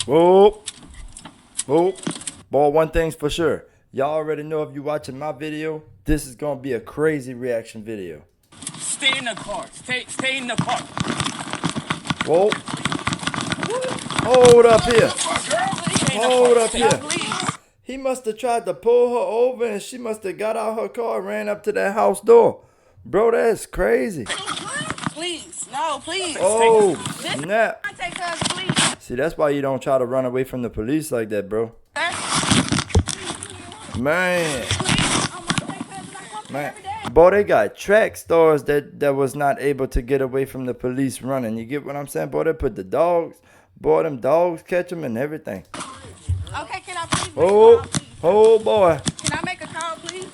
Whoa. Whoa. Boy, one thing's for sure. Y'all already know if you're watching my video, this is going to be a crazy reaction video. Stay in the car. Stay in the car. Whoa. Hold up here. Hold up here. He must have tried to pull her over and she must have got out her car and ran up to that house door. Bro, that's crazy. Please, no, please. Oh, snap. I take her, please. See, that's why you don't try to run away from the police like that, bro. Man. Man. Boy, they got track stars that was not able to get away from the police running. You get what I'm saying? Boy, they put the dogs. Boy, them dogs catch them and everything. Okay, can I please? Oh, boy. Can I make a call, please?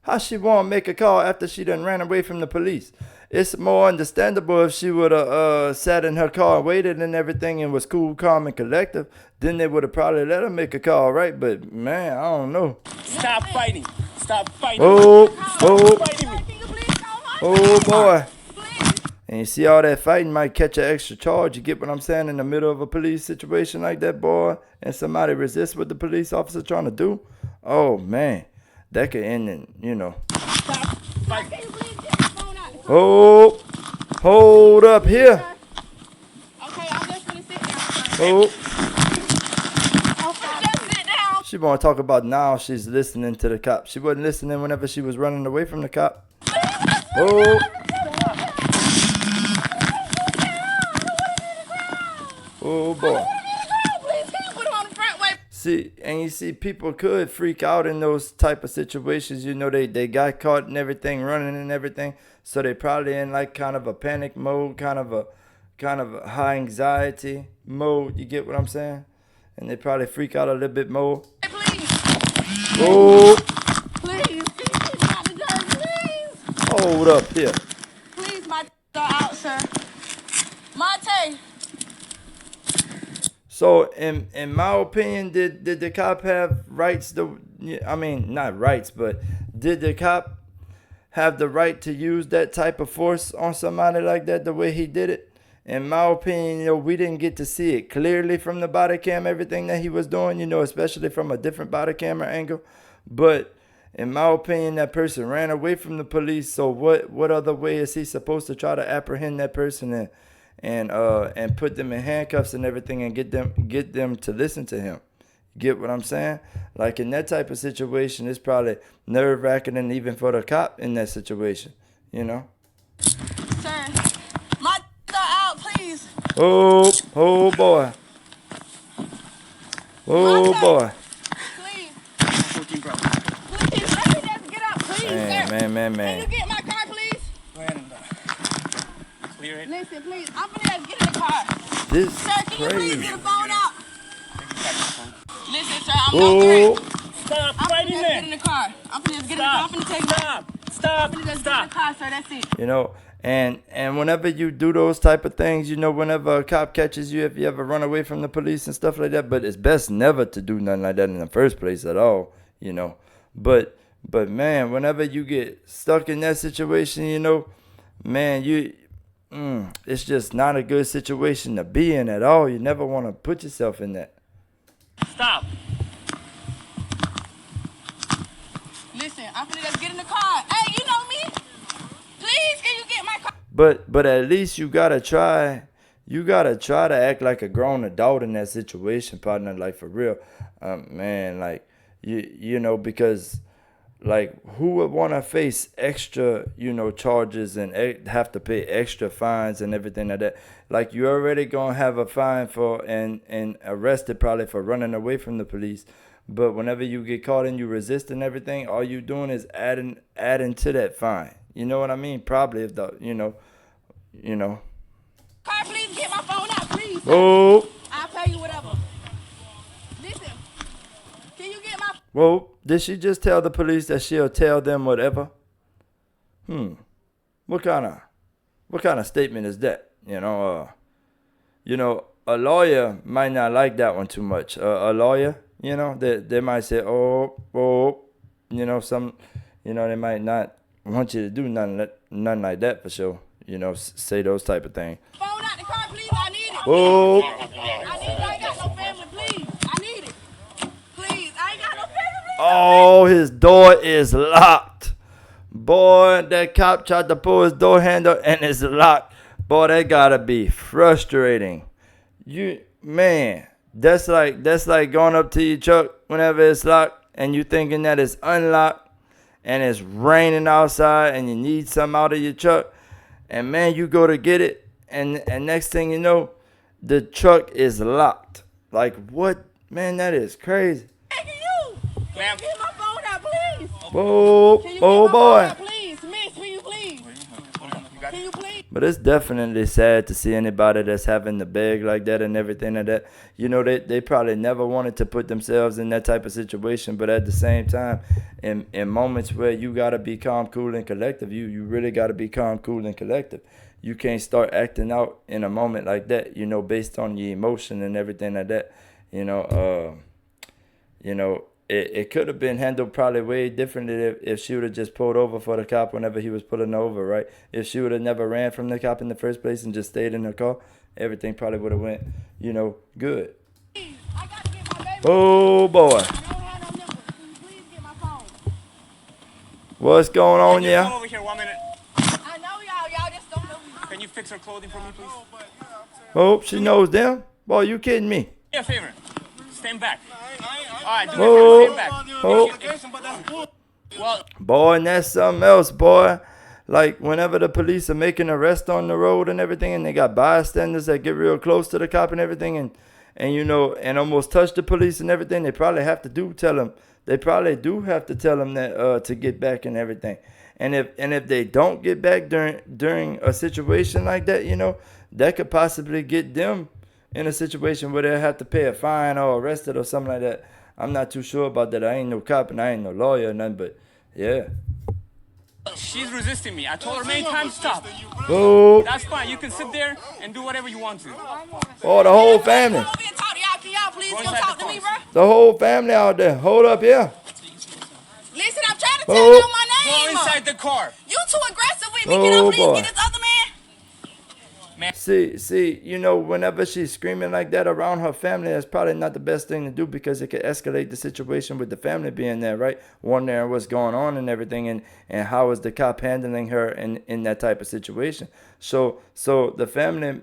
How she want to make a call after she done ran away from the police? It's more understandable if she would have sat in her car and waited and everything and was cool, calm, and collective. Then they would have probably let her make a call, right? But, man, I don't know. Stop fighting. Stop fighting. Oh, boy. And you see all that fighting might catch an extra charge. You get what I'm saying? In the middle of a police situation like that, boy, and somebody resists what the police officer trying to do. Oh, man. That could end in, you know. Stop fighting. Oh, hold up here. Okay, I'm just gonna sit down. Oh. Okay, just sit down. She want to talk about now she's listening to the cop. She wasn't listening whenever she was running away from the cop. Oh. Oh, boy. Please, can you put him on the front way? See, and you see, people could freak out in those type of situations. You know, they got caught and everything, running and everything. So they probably in like kind of a panic mode, kind of a high anxiety mode. You get what I'm saying? And they probably freak out a little bit more. Please. Oh, Please. Can you get me out the dirt, please? hold up here. Please, my out, sir. Monte. So, in my opinion, did the cop have rights? I mean, not rights, but did the cop have the right to use that type of force on somebody like that the way he did it? In my opinion, you know, we didn't get to see it clearly from the body cam, everything that he was doing, you know, especially from a different body camera angle. But in my opinion, that person ran away from the police. So what other way is he supposed to try to apprehend that person and put them in handcuffs and everything and get them to listen to him? Get what I'm saying? Like in that type of situation, it's probably nerve-wracking and even for the cop in that situation, you know? Sir, my out, please. Oh boy. Oh boy. Please. Please, let me just get up, please, sir. Man. Can you get my car, please? Clear it. Listen, please. I'm gonna just get in the car. This Sir, can you please crazy. get the phone out? Listen, sir, I'm no threat. Stop I'm fighting gonna just get in there. the car. I'm gonna just get in the car. I'm gonna take my. Stop. I'm gonna just get in the car, sir. That's it. You know, and whenever you do those type of things, you know, whenever a cop catches you, if you ever run away from the police and stuff like that, but it's best never to do nothing like that in the first place at all, you know. But man, whenever you get stuck in that situation, you know, man, it's just not a good situation to be in at all. You never want to put yourself in that. Stop. Listen, I'm gonna just get in the car. Hey, you know me? Please, can you get my car? But at least you gotta try. You gotta try to act like a grown adult in that situation, partner. Like for real, man. Like you know, because like who would want to face extra, you know, charges and have to pay extra fines and everything like that? Like you already gonna have a fine for and arrested probably for running away from the police. But whenever you get caught and you resist and everything, all you doing is adding to that fine. You know what I mean? Probably if the you know. Car, please get my phone out, please. Oh. I'll pay you whatever. Listen, can you get my? Well, did she just tell the police that she'll tell them whatever? What kind of statement is that? You know, a lawyer might not like that one too much. A lawyer, you know, they might say, oh, you know, they might not want you to do nothing like that for sure. You know, say those type of things. Phone out the car, please. I need it. Oh, I Oh, his door is locked. Boy, that cop tried to pull his door handle and it's locked. Boy, that gotta be frustrating. Man, that's like going up to your truck whenever it's locked and you thinking that it's unlocked and it's raining outside and you need something out of your truck. And man, you go to get it and next thing you know, the truck is locked. Like what? Man, that is crazy. Can you? Ma'am. Get my phone out, please. Oh, Can you oh get my phone boy. out, please? Miss, will you please? Can you please? But it's definitely sad to see anybody that's having to beg like that and everything like that. You know, they probably never wanted to put themselves in that type of situation. But at the same time, in moments where you got to be calm, cool, and collective, you really got to be calm, cool, and collective. You can't start acting out in a moment like that, you know, based on your emotion and everything like that. It could have been handled probably way differently if she would have just pulled over for the cop whenever he was pulling over, right? If she would have never ran from the cop in the first place and just stayed in her car, everything probably would have went, good. I got to get my baby. Oh, boy. I don't have no number. Can you please get my phone? What's going on, Come yeah? over here 1 minute. I know y'all just don't know me. Can you fix her clothing for me, please? Oh, she knows them? Boy, you kidding me? Yeah, a favor. Stand back. All right, do Oh, it. Stand back. oh. Well, Boy, and that's something else, boy. Like, whenever the police are making arrests on the road and everything, and they got bystanders that get real close to the cop and everything, and almost touch the police and everything, they probably have to tell them. They probably do have to tell them that to get back and everything. And if they don't get back during a situation like that, that could possibly get them in a situation where they'll have to pay a fine or arrested or something like that. I'm not too sure about that. I ain't no cop and I ain't no lawyer or nothing, but yeah. she's resisting me. I told her many times stop. Oh, That's fine. You can sit there and do whatever you want to. oh, the whole family. Come over here and talk to y'all. Can y'all please Go come inside talk the to me, car. bro? The whole family out there. Hold up here. Listen, I'm trying to tell Oh. you my Go name. inside the car. You too aggressive with me. Can I Oh, please boy. get this other man? See, whenever she's screaming like that around her family, that's probably not the best thing to do because it could escalate the situation with the family being there, right? Wondering what's going on and everything, and how is the cop handling her in that type of situation. So the family,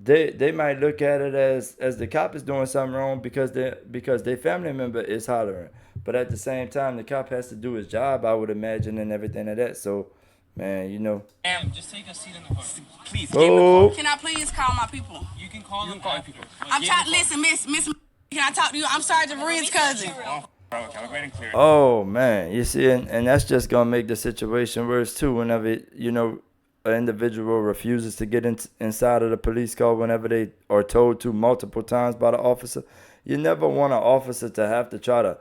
they might look at it as the cop is doing something wrong because their family member is hollering. But at the same time, the cop has to do his job, I would imagine, and everything like that. So, man, Ma'am, just take a seat in the car. Please, get Oh. in the car. Can I please call my people? You can call them people. I'm trying. Listen, Miss. Can I talk to you? I'm Sergeant Marine's cousin. Okay, I'll go ahead and clear it. Oh man, you see, and that's just gonna make the situation worse too. Whenever an individual refuses to get inside of the police car, whenever they are told to multiple times by the officer, you never want an officer to have to try to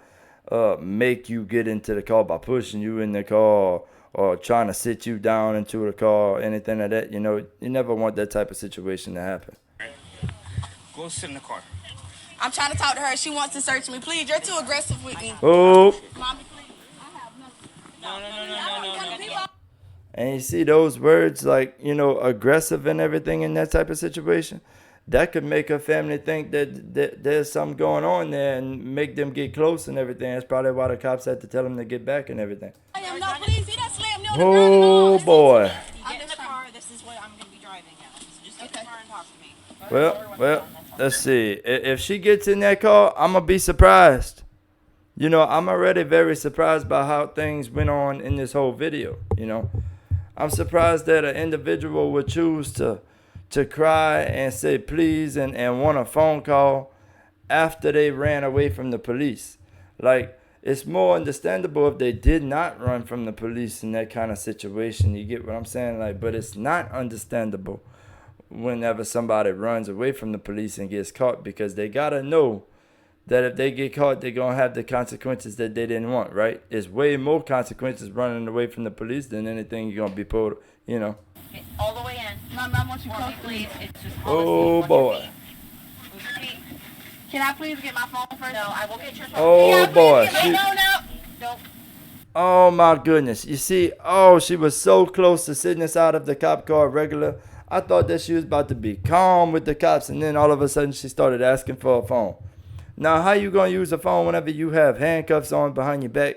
make you get into the car by pushing you in the car or trying to sit you down into the car or anything like that. You never want that type of situation to happen. Go sit in the car. I'm trying to talk to her. She wants to search me. Please, you're too aggressive with me. Oh. Mommy, please. I have nothing. No. And you see those words like, aggressive and everything in that type of situation, that could make her family think that there's something going on there and make them get close and everything. That's probably why the cops had to tell them to get back and everything. I am no, please. He done slammed me on the Oh ground. boy. Get in the car. This is what I'm going to be driving now. So just get in the car and talk to me. Well, let's see. If she gets in that car, I'm going to be surprised. I'm already very surprised by how things went on in this whole video, I'm surprised that an individual would choose to cry and say please and want a phone call after they ran away from the police. Like, it's more understandable if they did not run from the police in that kind of situation. You get what I'm saying? Like, but it's not understandable whenever somebody runs away from the police and gets caught, because they gotta know that if they get caught, they're gonna have the consequences that they didn't want, right? It's way more consequences running away from the police than anything you're gonna be pulled, All the way in. My mom wants you For close me, to me. please. It's just Oh boy. Move your feet. Can I please get my phone first? No, I will get your phone. Oh boy. Wait, no. Don't. Oh my goodness. You see, she was so close to sitting inside of the cop car regular. I thought that she was about to be calm with the cops, and then all of a sudden she started asking for a phone. Now, how you gonna use a phone whenever you have handcuffs on behind your back?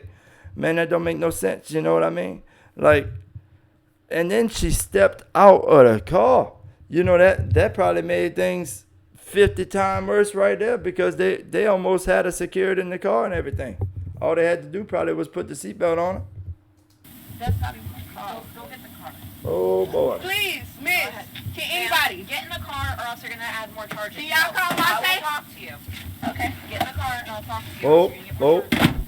Man, that don't make no sense. You know what I mean? Like, and then she stepped out of the car. You know, that probably made things 50 times worse right there, because they almost had her secured in the car and everything. All they had to do probably was put the seatbelt on her. That's probably go get the car. Oh boy. Please, miss. Can anybody? Get in the car or else you're gonna add more charges. Can y'all call my I safe? will talk to you. Okay. Get in the car and I'll talk to you. Oh, So you can get more oh. charges.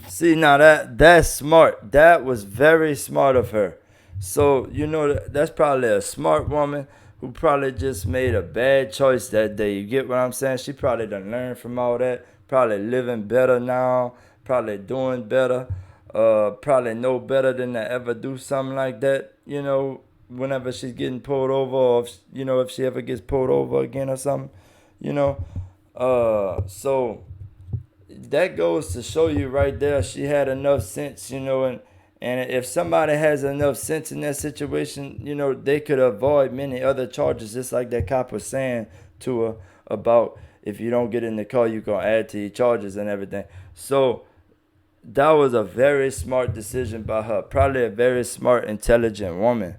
See, now that's smart. That was very smart of her. So, you know, that's probably a smart woman who probably just made a bad choice that day. You get what I'm saying? She probably done learned from all that. Probably living better now. Probably doing better. Probably know better than to ever do something like that. You know, whenever she's getting pulled over, or if, you know, if she ever gets pulled over again or something. You know, so that goes to show you right there, she had enough sense, you know, and if somebody has enough sense in that situation, you know, they could avoid many other charges, just like that cop was saying to her about if you don't get in the car, you're going to add to your charges and everything. So that was a very smart decision by her. Probably a very smart, intelligent woman.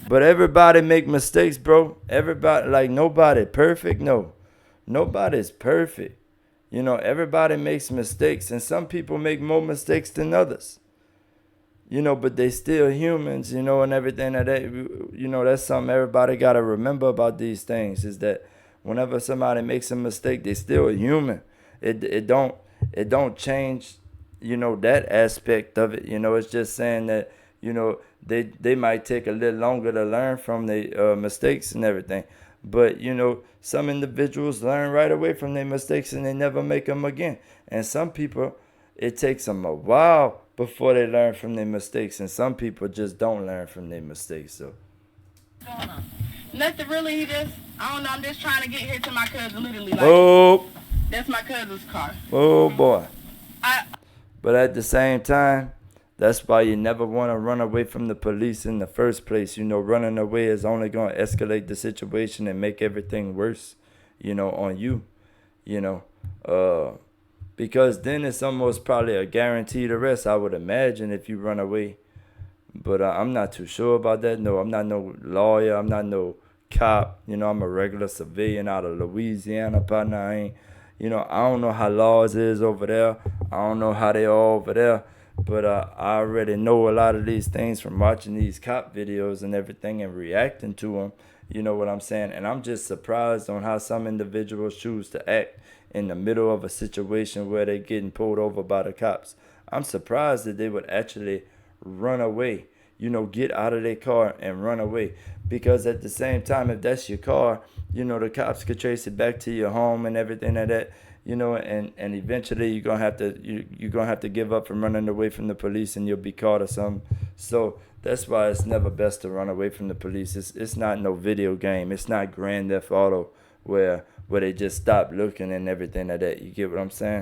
But everybody make mistakes, bro. Everybody, like, nobody perfect. No, nobody's perfect. You know, everybody makes mistakes, and some people make more mistakes than others. You know, but they still humans, you know, and everything that you know, that's something everybody got to remember about these things, is that whenever somebody makes a mistake, they still human. It don't change, you know, that aspect of it. You know, it's just saying that, you know, they might take a little longer to learn from their mistakes and everything. But, you know, some individuals learn right away from their mistakes and they never make them again. And some people, it takes them a while before they learn from their mistakes. And some people just don't learn from their mistakes. So, What's going on? Nothing really. He just, I don't know. I'm just trying to get here to my cousin. Literally, like, oh that's my cousin's car. boy. I But at the same time, that's why you never want to run away from the police in the first place. You know, running away is only going to escalate the situation and make everything worse, you know, on you, you know. Because then it's almost probably a guaranteed arrest, I would imagine, if you run away. But I'm not too sure about that. No, I'm not no lawyer. I'm not no cop. You know, I'm a regular civilian out of Louisiana, partner. I don't know how laws is over there. I don't know how they are over there. But I already know a lot of these things from watching these cop videos and everything and reacting to them. You know what I'm saying? And I'm just surprised on how some individuals choose to act in the middle of a situation where they're getting pulled over by the cops. I'm surprised that they would actually run away. You know, get out of their car and run away. Because at the same time, if that's your car, you know, the cops could trace it back to your home and everything like that. You know, and eventually you're gonna have to give up from running away from the police, and you'll be caught or something. So that's why it's never best to run away from the police. It's not no video game. It's not Grand Theft Auto where they just stop looking and everything like that. You get what I'm saying?